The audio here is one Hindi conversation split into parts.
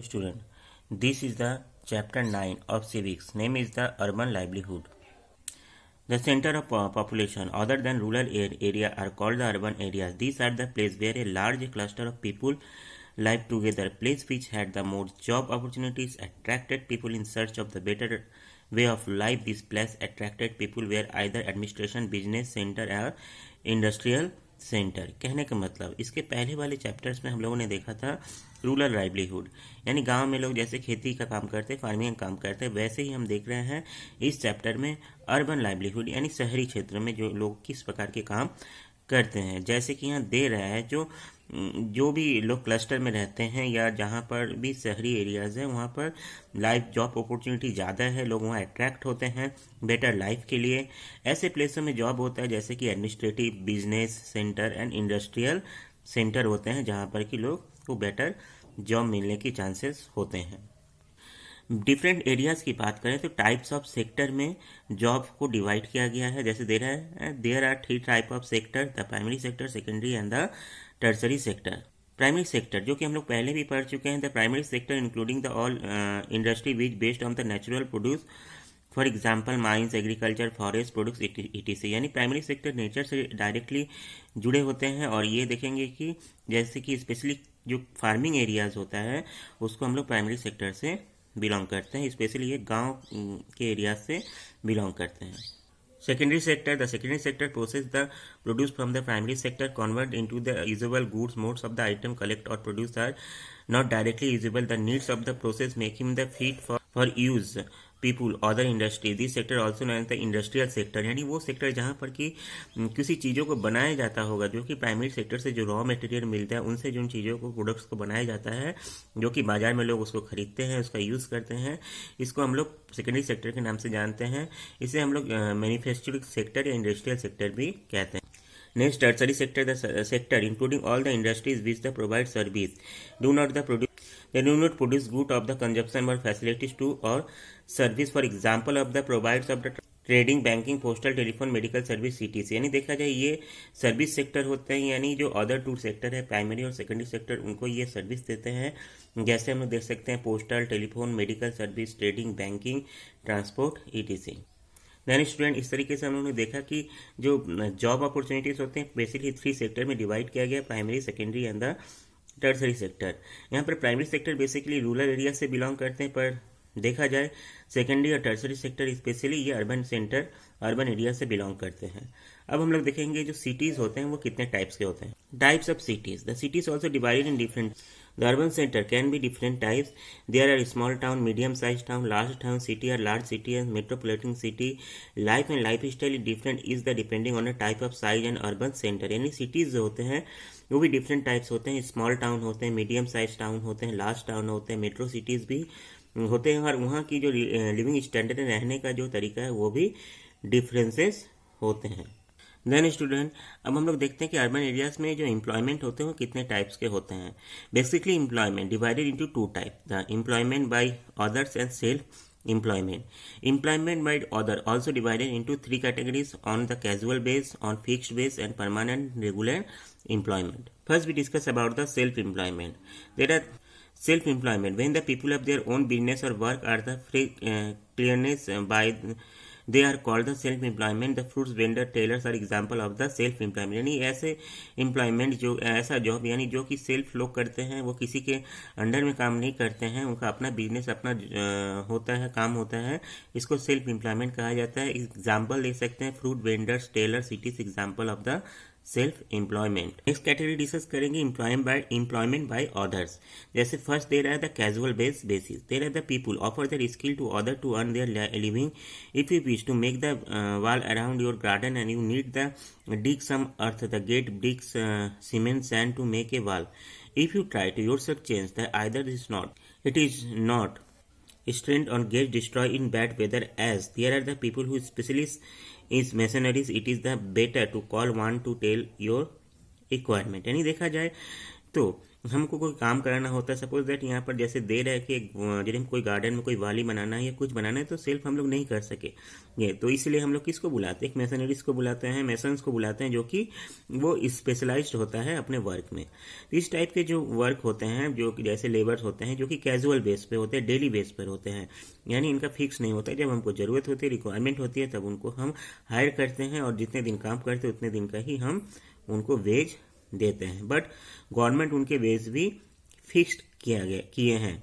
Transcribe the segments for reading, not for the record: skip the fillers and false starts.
student, this is the chapter 9 of civics. Name is the urban livelihood. The center of population other than rural area are called the urban areas. These are the place where a large cluster of people live together. Place which had the most job opportunities attracted people in search of the better way of life. This place attracted people were either administration, business center or industrial centre. कहने का मतलब इसके पहले वाले चैप्टर्स में हम लोगों ने देखा था रूरल लाइवलीहुड, यानी गांव में लोग जैसे खेती का काम करते, फार्मिंग का काम करते, वैसे ही हम देख रहे हैं इस चैप्टर में अर्बन लाइवलीहुड, यानी शहरी क्षेत्र में जो लोग किस प्रकार के काम करते हैं। जैसे कि यहाँ दे रहा है जो भी लोग क्लस्टर में रहते हैं या जहाँ पर भी शहरी एरियाज़ हैं वहाँ पर लाइफ जॉब अपॉर्चुनिटी ज़्यादा है, लोग वहाँ अट्रैक्ट होते हैं बेटर लाइफ के लिए। ऐसे प्लेसों में जॉब होता है जैसे कि administrative, business centre and industrial centre होते हैं, जहाँ पर कि लोग को बेटर जॉब मिलने की चांसेस होते हैं। डिफरेंट एरियाज़ की बात करें तो टाइप्स ऑफ सेक्टर में जॉब को डिवाइड किया गया है। जैसे दे रहा है there are 3 type of sector, the primary sector, secondary and the tertiary sector. Primary sector जो कि हम लोग पहले भी पढ़ चुके हैं, the primary sector including the all industry which based on the natural produce, for example mines, agriculture, forest products etc। यानी प्राइमरी सेक्टर नेचर से डायरेक्टली जुड़े होते हैं। और ये देखेंगे कि जैसे कि स्पेशली जो फार्मिंग एरियाज होता है उसको हम लोग प्राइमरी सेक्टर से बिलोंग करते हैं, स्पेशली ये गांव के एरिया से बिलोंग करते हैं। Secondary sector, the secondary sector process the produce from the primary sector convert into the usable goods. मोड्स ऑफ द आइटम कलेक्ट और produce are not directly usable. The needs of the process making the feed for use people other industry. This sector also known as the industrial sector, यानी वो सेक्टर जहाँ पर कि किसी चीज़ों को बनाया जाता होगा जो कि प्राइमरी सेक्टर से जो रॉ मटेरियल मिलता है उनसे जिन चीज़ों को प्रोडक्ट्स को बनाया जाता है जो कि बाजार में लोग उसको खरीदते हैं, उसका यूज़ करते हैं, इसको हम लोग सेकेंडरी सेक्टर के नाम से जानते हैं। इसे हम लोग मैन्युफैक्चरिंग सेक्टर या इंडस्ट्रियल सेक्टर भी कहते हैं। Next, tertiary sector, the sector including all the industries which the provide service do not produce good of the consumption or facilities to or service, for example of the providers of the trading, banking, postal, telephone, medical service etc। यानी देखा जाए ये सर्विस सेक्टर होते हैं, यानी जो अदर 2 सेक्टर है प्राइमरी और सेकेंडरी सेक्टर उनको ये सर्विस देते हैं। जैसे हम लोग देख सकते हैं postal, telephone, medical service, trading, banking, transport etc। यानी स्टूडेंट इस तरीके से हम लोगों ने देखा कि जो जॉब अपॉर्चुनिटीज़ होते हैं बेसिकली 3 सेक्टर में डिवाइड किया गया, primary, secondary and the tertiary sector. यहाँ पर primary sector basically rural area से बिलोंग करते हैं, पर देखा जाए सेकेंडरी और टर्सरी सेक्टर स्पेशली ये अर्बन सेंटर, अर्बन एरिया से बिलोंग करते हैं। अब हम लोग देखेंगे जो सिटीज़ होते हैं वो कितने टाइप्स के होते हैं। Types of cities, the cities also divided in different. The urban center can be different types. There are small town, medium-sized town, large town, city or large city and metropolitan city. Life and lifestyle different is the depending on the type of size and urban center. यानी cities जो होते हैं वो भी different types होते हैं, small town होते हैं, medium-sized town होते हैं, large town होते हैं, metro cities भी होते हैं, और वहाँ की जो लिविंग स्टैंडर्ड रहने का जो तरीका है वो भी डिफरेंसेस होते हैं। देन स्टूडेंट अब हम लोग देखते हैं कि अर्बन एरियाज में जो एम्प्लॉयमेंट होते हैं वो कितने टाइप्स के होते हैं। Basically employment divided into 2 type, the employment by others and self employment. Employment by other also divided into 3 categories: on the casual base, on fixed base and permanent regular employment. First we discuss about the self employment. There are self employment when the people have their own business or work are the free clearness by they are called the self employment. The fruits vendor, tailors are example of the self employment। यानी ऐसे एम्प्लॉयमेंट जो ऐसा जॉब यानी जो कि सेल्फ लोग करते हैं, वो किसी के अंडर में काम नहीं करते हैं, उनका अपना बिजनेस अपना होता है, काम होता है, इसको सेल्फ एम्प्लॉयमेंट कहा जाता है। एग्जाम्पल ले सकते हैं fruit vendors, tailors it example of the self employment. Next category discuss करेंगे एम्प्लॉयमेंट बाय अदर्स। जैसे फर्स्ट दे रहा है द कैजुअल बेसिस, दे रहा है the people offer their skill to other to earn their living. If you wish to make the wall around your garden and you need the dig some earth, the gate bricks, cement, sand to make a wall. If you try to yourself change the either it is not strength or get destroyed in bad weather, as there are the people who specialists is masonries. It is the better to call one to tell your requirement। यानी देखा जाए तो हमको कोई काम कराना होता है, सपोज दैट यहाँ पर जैसे दे रहा है कि जैसे कोई गार्डन में कोई वाली बनाना है या कुछ बनाना है, तो सेल्फ हम लोग नहीं कर सके ये, तो इसलिए हम लोग किसको बुलाते हैं, एक मैसनरीज को बुलाते हैं, मैसन्स को बुलाते हैं, जो कि वो स्पेशलाइज्ड होता है अपने वर्क में। तो इस टाइप के जो वर्क होते हैं, जो कि जैसे लेबर्स होते हैं, जो कि कैजुअल बेस पे होते हैं, डेली बेस पर होते हैं, यानी इनका फिक्स नहीं होता है। जब हमको ज़रूरत होती है, रिक्वायरमेंट होती है, तब उनको हम हायर करते हैं और जितने दिन काम करते हैं उतने दिन का ही हम उनको वेज देते हैं। बट गवर्नमेंट उनके वेज भी फिक्स्ड किए हैं।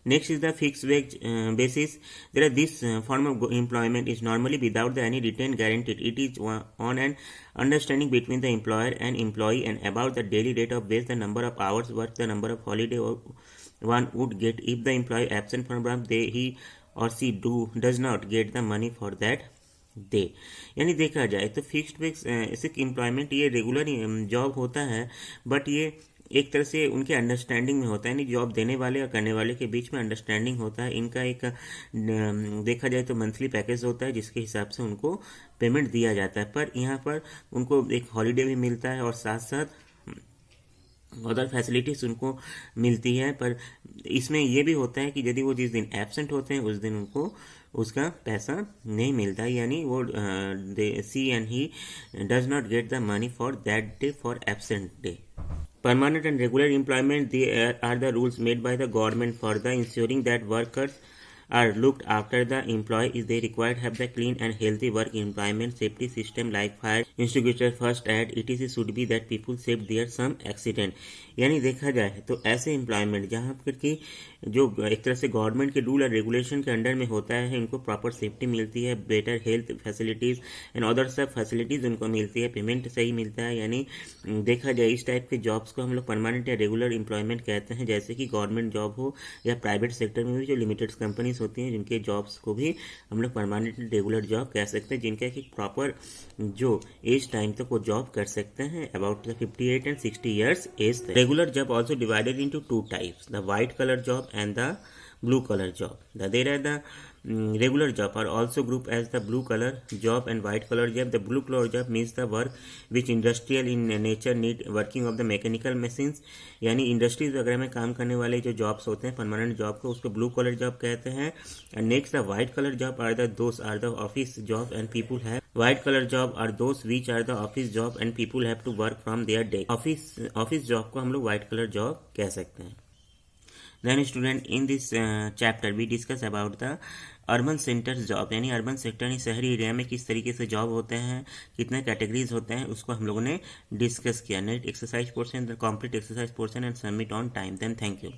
Next is the fixed wage basis. There are this form of employment is normally without any written guarantee. It is on an understanding between the employer and employee and about the daily rate of wage, the number of hours worked, the number of holiday one would get if the employee absent from work, he or she does not get the money for that day. यानी देखा जाए तो फिक्स्ड वेज एम्प्लॉयमेंट ये रेगुलर जॉब होता है, बट ये एक तरह से उनके अंडरस्टैंडिंग में होता है, यानी जॉब देने वाले और करने वाले के बीच में अंडरस्टैंडिंग होता है। इनका एक देखा जाए तो मंथली पैकेज होता है जिसके हिसाब से उनको पेमेंट दिया जाता है, पर यहाँ पर उनको एक हॉलीडे भी मिलता है और साथ साथ अदर फैसिलिटीज़ उनको मिलती है। पर इसमें यह भी होता है कि यदि वो जिस दिन एब्सेंट होते हैं उस दिन उनको उसका पैसा नहीं मिलता, यानी वो see and he does not get the money for that day for absent day. Permanent and regular employment, they are the rules made by the government for the ensuring that workers are looked after. The employee is they required have the clean and healthy work environment, safety system like fire extinguisher, first aid etc should be that people save there some accident. यानी देखा जाए तो ऐसे एम्प्लॉयमेंट जहाँ पर कि जो एक तरह से गवर्नमेंट के रूल और रेगुलेशन के अंडर में होता है, इनको प्रॉपर सेफ्टी मिलती है, better health facilities and other सब फैसिलिटीज़ उनको मिलती है, पेमेंट सही मिलता है। यानी देखा जाए इस टाइप के जॉब्स को हम लोग परमानेंट या रेगुलर एम्प्लॉयमेंट कहते हैं, जैसे कि गवर्नमेंट जॉब हो या प्राइवेट सेक्टर में भी जो लिमिटेड कंपनीज होती हैं जिनके जॉब्स को भी हम लोग परमानेंट रेगुलर जॉब कह सकते हैं, जिनका एक प्रॉपर जो एज टाइम तक वो जॉब कर सकते हैं, अबाउट 58 and 60 years एज तक। Regular job also divided into two types, the white collar job and the blue color job. There are the regular job are also grouped as the blue color job and white color job. The blue color job means the work which industrial in nature need working of the mechanical machines, यानी इंडस्ट्रीज वगैरह में काम करने वाले जो जॉब्स होते हैं परमानेंट जॉब को, उसको ब्लू कलर जॉब कहते हैं। And next the white collar job are the office job and people have white collar job are those which are the office job and people have to work from their day. Office job को हम लोग व्हाइट कलर जॉब कह सकते हैं। Then student in this chapter we discuss about the urban centres job, यानी अर्बन सेक्टर यानी शहरी एरिया में किस तरीके से जॉब होते हैं, कितने कैटेगरीज होते हैं, उसको हम लोगों ने डिस्कस किया। Next exercise portion, the complete exercise portion and submit on time. Then thank you.